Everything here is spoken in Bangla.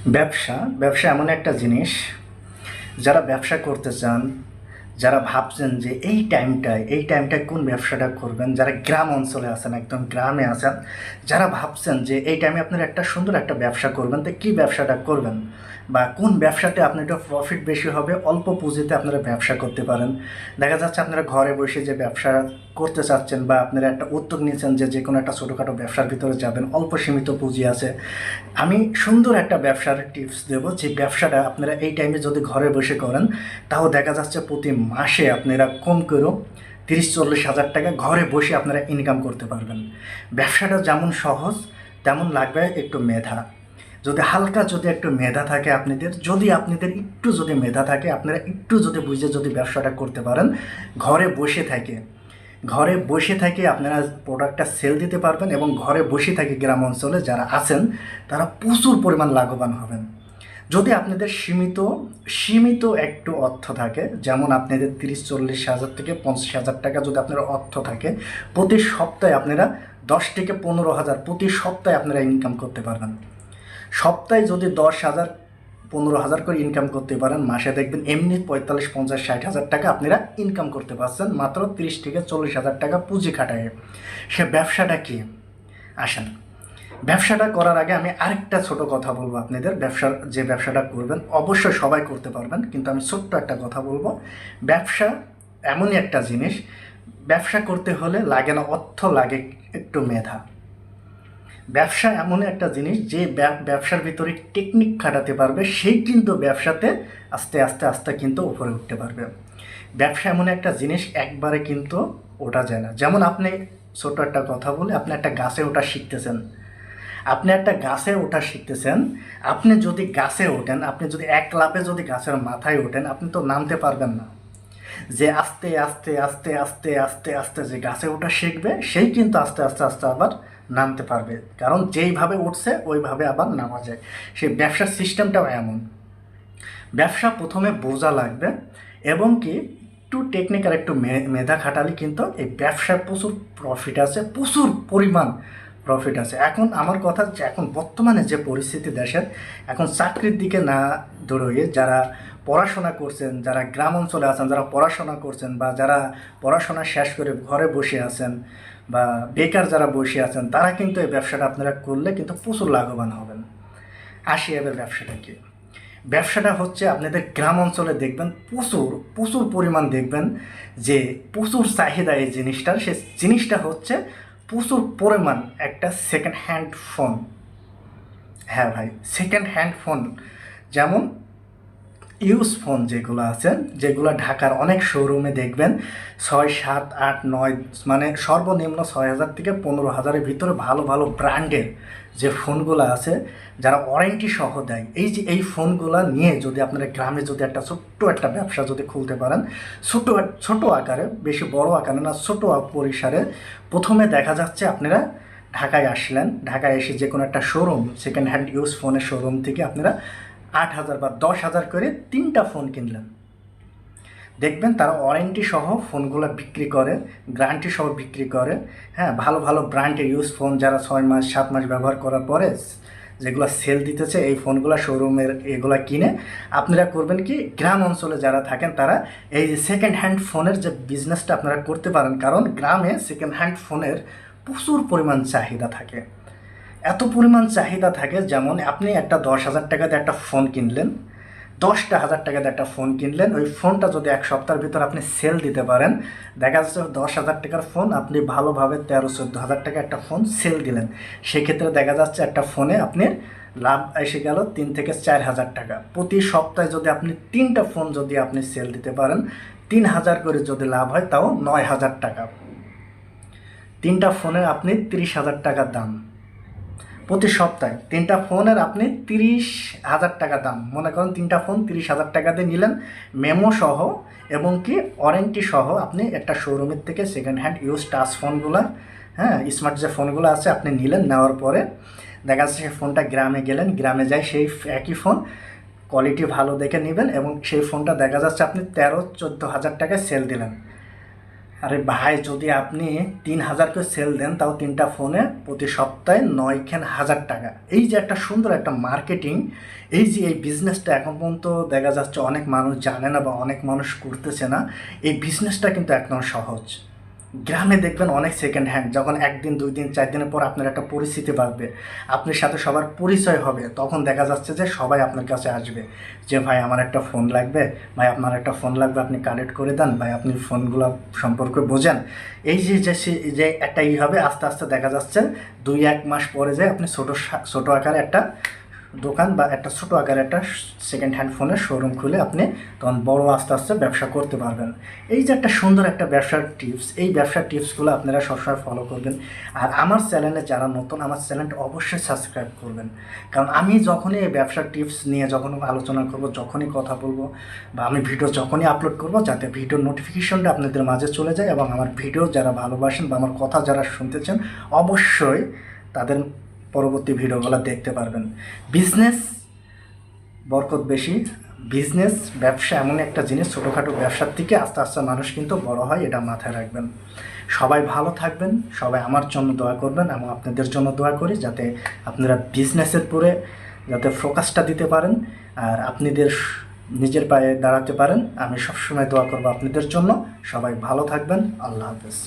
ব্যবসা ব্যবসা এমন একটা জিনিস, যারা ব্যবসা করতে চান, যারা ভাবছেন যে এই টাইমটায় কোন ব্যবসাটা করবেন, যারা গ্রাম অঞ্চলে আছেন, একদম গ্রামে আছেন, যারা ভাবছেন যে এই টাইমে আপনারা একটা সুন্দর একটা ব্যবসা করবেন, তো কী ব্যবসাটা করবেন বা কোন ব্যবসাতে আপনার একটু প্রফিট বেশি হবে, অল্প পুঁজিতে আপনারা ব্যবসা করতে পারেন। দেখা যাচ্ছে আপনারা ঘরে বসে যে ব্যবসা করতে চাচ্ছেন বা আপনারা একটা উদ্যোগ নিয়েছেন যে যে কোনো একটা ছোটোখাটো ব্যবসার ভিতরে যাবেন, অল্প সীমিত পুঁজি আছে। আমি সুন্দর একটা ব্যবসার টিপস দেবো, যে ব্যবসাটা আপনারা এই টাইমে যদি ঘরে বসে করেন, তাও দেখা যাচ্ছে প্রতি মাসে আপনারা কম করেও 30-40 হাজার টাকা ঘরে বসে আপনারা ইনকাম করতে পারবেন। ব্যবসাটা যেমন সহজ, তেমন লাগবে একটু মেধা। যদি একটু মেধা থাকে আপনাদের, যদি মেধা থাকে, আপনারা একটু যদি বুঝে যদি ব্যবসাটা করতে পারেন, ঘরে বসে থাকে ঘরে বসে থেকে আপনারা প্রোডাক্টটা সেল দিতে পারবেন এবং ঘরে বসে থেকে গ্রাম অঞ্চলে যারা আছেন তারা প্রচুর পরিমাণ লাভবান হবেন। যদি আপনাদের সীমিত একটু অর্থ থাকে, যেমন আপনাদের 30-40 হাজার থেকে 50 হাজার টাকা যদি আপনার অর্থ থাকে, প্রতি সপ্তাহে আপনারা 10 থেকে 15 হাজার প্রতি সপ্তাহে আপনারা ইনকাম করতে পারবেন। সপ্তাহে যদি 10 হাজার 15 হাজার করে ইনকাম করতে পারেন, মাসে দেখবেন এমনি 45-50-60 হাজার টাকা আপনারা ইনকাম করতে পারছেন মাত্র 30 থেকে 40 হাজার টাকা পুঁজি খাটায়। সে ব্যবসাটা কি? আসেন, ব্যবসাটা করার আগে আমি আরেকটা ছোট কথা বলবো আপনাদের। যে ব্যবসাটা করবেন অবশ্যই সবাই করতে পারবেন, কিন্তু আমি ছোট্ট একটা কথা বলবো। ব্যবসা এমনই একটা জিনিস, ব্যবসা করতে হলে লাগে না অর্থ, লাগে একটু মেধা। ব্যবসা এমন একটা জিনিস, যে ব্যবসার ভিতরে টেকনিক খাটাতে পারবে সেই কিন্তু ব্যবসাতে আস্তে আস্তে আস্তে কিন্তু উপরে উঠতে পারবে। ব্যবসা এমন একটা জিনিস, একবারে কিন্তু ওঠা যায় না। যেমন আপনি, ছোট একটা কথা বলে, আপনি একটা গাছে ওঠা শিখতেছেন। আপনি যদি গাছে ওঠেন, আপনি যদি এক লাফে যদি গাছের মাথায় ওঠেন, আপনি তো নামতে পারবেন না। যে আস্তে আস্তে আস্তে আস্তে আস্তে আস্তে যে গাছে ওঠা শিখবে, সেই কিন্তু আস্তে আস্তে আস্তে আবার নামতে পারবে, কারণ যেইভাবে উঠছে ওইভাবে আবার নামা যায়। সেই ব্যবসার সিস্টেমটাও এমন। ব্যবসা প্রথমে বোঝা লাগবে, এবং কি একটু টেকনিক্যাল একটু মেধা খাটালে কিন্তু এই ব্যবসার প্রচুর প্রফিট আছে, প্রচুর পরিমাণ প্রফিট আছে। এখন আমার কথা হচ্ছে, এখন বর্তমানে যে পরিস্থিতি দেশের, এখন চাকরির দিকে না দৌড়িয়ে যারা পড়াশোনা করছেন, যারা গ্রাম অঞ্চলে আছেন, যারা পড়াশোনা করছেন, বা যারা পড়াশোনা শেষ করে ঘরে বসে আছেন, বা বেকার যারা বসে আছেন, তারা কিন্তু এই ব্যবসাটা আপনারা করলে কিন্তু প্রচুর লাভবান হবেন। আসি এবার ব্যবসাটা কি? ব্যবসাটা হচ্ছে, আপনাদের গ্রাম অঞ্চলে দেখবেন প্রচুর প্রচুর পরিমাণ দেখবেন যে প্রচুর চাহিদা এই জিনিসটার। সে জিনিসটা হচ্ছে প্রচুর পরিমাণ একটা সেকেন্ড হ্যান্ড ফোন। হ্যাঁ ভাই, সেকেন্ড হ্যান্ড ফোন। যেমন ইউজ ফোন যেগুলো আছে, যেগুলো ঢাকার অনেক শোরুমে দেখবেন 6, 7, 8, 9, মানে সর্বনিম্ন 6 হাজার থেকে 15 হাজারের ভিতরে ভালো ভালো ব্র্যান্ডের যে ফোনগুলো আছে, যারা ওয়ারেন্টি সহ দেয়। এই ফোনগুলো নিয়ে যদি আপনারা গ্রামে যদি একটা ছোট্ট একটা ব্যবসা যদি খুলতে পারেন, ছোট আকারে, বেশি বড় আকারে না, ছোট পরিসরে, প্রথমে দেখা যাচ্ছে আপনারা ঢাকায় আসলেন, ঢাকায় এসে যে কোনো একটা শোরুম, সেকেন্ড হ্যান্ড ইউজ ফোনের শোরুম থেকে আপনারা 8 হাজার বা 10 হাজার করে 3টা ফোন কিনলেন। দেখবেন তারা ওয়ারেন্টি সহ ফোনগুলো বিক্রি করে, গ্যারান্টি সহ বিক্রি করে। হ্যাঁ, ভালো ভালো ব্র্যান্ডের ইউজ ফোন, যারা 6 মাস 7 মাস ব্যবহার করার পরে যেগুলো সেল দিতেছে, এই ফোনগুলো শোরুমের এগুলো কিনে আপনারা করবেন কি, গ্রাম অঞ্চলে যারা থাকেন তারা এই যে সেকেন্ড হ্যান্ড ফোনের যে বিজনেসটা আপনারা করতে পারেন, কারণ গ্রামে সেকেন্ড হ্যান্ড ফোনের প্রচুর পরিমাণ চাহিদা থাকে। এত পরিমাণ চাহিদা থাকে, যেমন আপনি একটা 10 হাজার টাকাতে একটা ফোন কিনলেন, 10টা হাজার টাকাতে একটা ফোন কিনলেন, ওই ফোনটা যদি এক সপ্তাহের ভিতর আপনি সেল দিতে পারেন, দেখা যাচ্ছে 10 হাজার টাকার ফোন আপনি ভালোভাবে 13-14 হাজার টাকা একটা ফোন সেল দিলেন। সেক্ষেত্রে দেখা যাচ্ছে একটা ফোনে আপনি লাভ এসে গেল 3 থেকে 4 হাজার টাকা। প্রতি সপ্তাহে যদি আপনি 3টা ফোন যদি আপনি সেল দিতে পারেন, 3 হাজার করে যদি লাভ হয়, তাও 9 হাজার টাকা। 3টা ফোনের আপনি 30 হাজার টাকার দাম। প্রতি সপ্তাহে 3টা ফোনের আপনি 30 হাজার টাকা দাম। মনে করেন 3টা ফোন 30 হাজার টাকা দিয়ে নিলেন, মেমো সহ এবং কি ওয়ারেন্টি সহ। আপনি একটা শোরুমের থেকে সেকেন্ড হ্যান্ড ইউজ টাচ ফোনগুলো, হ্যাঁ, স্মার্ট যে ফোনগুলো আছে আপনি নিলেন, নেওয়ার পরে দেখা যাচ্ছে সেই ফোনটা গ্রামে গেলেন, গ্রামে যাই সেই একই ফোন কোয়ালিটি ভালো দেখে নেবেন, এবং সেই ফোনটা দেখা যাচ্ছে আপনি 13-14 হাজার টাকায় সেল দিলেন। আরে ভাই, যদি আপনি 3,000 করে সেল দেন, তাও 3টা ফোনে প্রতি সপ্তাহে 9,000 টাকা। এই যে একটা সুন্দর একটা মার্কেটিং, এই যে এই বিজনেসটা এখন পর্যন্ত দেখা যাচ্ছে অনেক মানুষ জানে না বা অনেক মানুষ করতেছে না। এই বিজনেসটা কিন্তু একদম সহজ। গ্রামে দেখবেন অনেক সেকেন্ড হ্যান্ড, যখন 1 দিন 2 দিন 4 দিনের পর আপনার একটা পরিস্থিতি বাড়বে, আপনার সাথে সবার পরিচয় হবে, তখন দেখা যাচ্ছে যে সবাই আপনার কাছে আসবে যে ভাই আমার একটা ফোন লাগবে, ভাই আপনার একটা ফোন লাগবে, আপনি কালেক্ট করে দেন, ভাই আপনি ফোনগুলো সম্পর্কে বোঝেন। এই যে যে যে একটা হবে, আস্তে আস্তে দেখা যাচ্ছে 2-1 মাস পরে যে আপনি ছোটো আকারে একটা দোকান বা একটা ছোটো আকারে একটা সেকেন্ড হ্যান্ড ফোনের শোরুম খুলে আপনি তখন বড় আস্তে আস্তে ব্যবসা করতে পারবেন। এই যে একটা সুন্দর একটা ব্যবসার টিপস, এই ব্যবসার টিপসগুলো আপনারা সবসময় ফলো করবেন। আর আমার চ্যানেলে যারা নতুন, আমার চ্যানেলটা অবশ্যই সাবস্ক্রাইব করবেন, কারণ আমি যখনই এই ব্যবসার টিপস নিয়ে যখন আলোচনা করব, যখনই কথা বলবো বা আমি ভিডিও যখনই আপলোড করব, যাতে ভিডিওর নোটিফিকেশনটা আপনাদের মাঝে চলে যায় এবং আমার ভিডিও যারা ভালোবাসেন বা আমার কথা যারা শুনতেছেন, অবশ্যই তাদের পরবর্তী ভিডিওগুলো দেখতে পারবেন। বিজনেস বরকত বেশি। বিজনেস ব্যবসা এমন একটা জিনিস, ছোটোখাটো ব্যবসার থেকে আস্তে আস্তে মানুষ কিন্তু বড় হয়, এটা মাথায় রাখবেন। সবাই ভালো থাকবেন, সবাই আমার জন্য দোয়া করবেন এবং আপনাদের জন্য দোয়া করি, যাতে আপনারা বিজনেসের পরে যাতে ফোকাসটা দিতে পারেন আর আপনাদের নিজের পায়ে দাঁড়াতে পারেন। আমি সবসময় দোয়া করবো আপনাদের জন্য। সবাই ভালো থাকবেন। আল্লাহ হাফেজ।